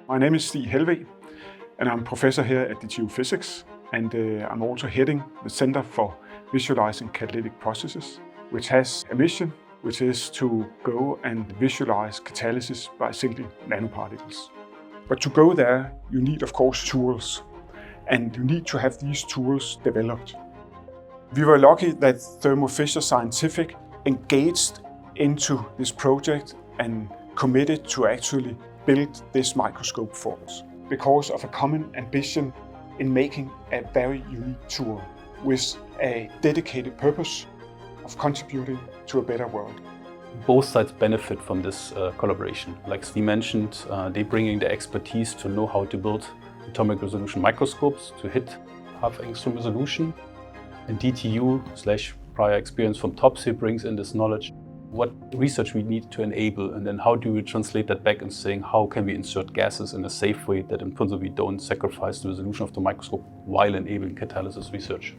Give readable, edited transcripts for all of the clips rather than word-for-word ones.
My name is Stig Helveg, and I'm a professor here at DTU Physics, and I'm also heading the Center for Visualizing Catalytic Processes, which has a mission, which is to go and visualize catalysis by single nanoparticles. But to go there, you need, of course, tools, and you need to have these tools developed. We were lucky that Thermo Fisher Scientific engaged into this project and committed to actually build this microscope for us because of a common ambition in making a very unique tool with a dedicated purpose of contributing to a better world. Both sides benefit from this collaboration. Like Steve mentioned, they bringing the expertise to know how to build atomic resolution microscopes to hit half angstrom resolution. And DTU/prior experience from Topsy brings in this knowledge, what research we need to enable, and then how do we translate that back and saying how can we insert gases in a safe way that in principle we don't sacrifice the resolution of the microscope while enabling catalysis research.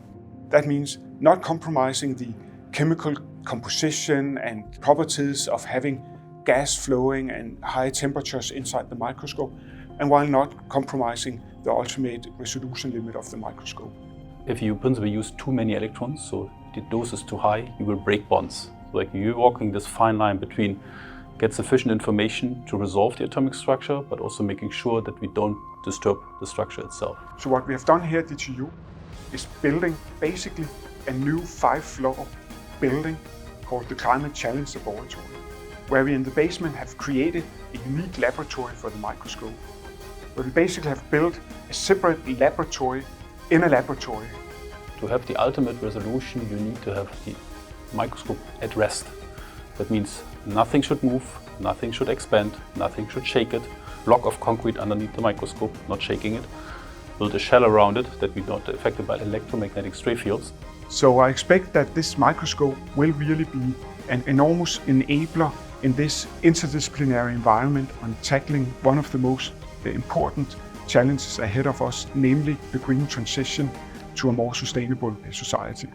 That means not compromising the chemical composition and properties of having gas flowing and high temperatures inside the microscope, and while not compromising the ultimate resolution limit of the microscope. If you principally use too many electrons, so the dose is too high, you will break bonds. So like you're walking this fine line between get sufficient information to resolve the atomic structure, but also making sure that we don't disturb the structure itself. So what we have done here at DTU is building basically a new 5-floor building called the Climate Challenge Laboratory, where we in the basement have created a unique laboratory for the microscope, where we basically have built a separate laboratory in a laboratory. To have the ultimate resolution, you need to have the microscope at rest. That means nothing should move, nothing should expand, nothing should shake it. Block of concrete underneath the microscope, not shaking it. Build a shell around it that we're not affected by electromagnetic stray fields. So I expect that this microscope will really be an enormous enabler in this interdisciplinary environment on tackling one of the most important challenges ahead of us, namely the green transition to a more sustainable society.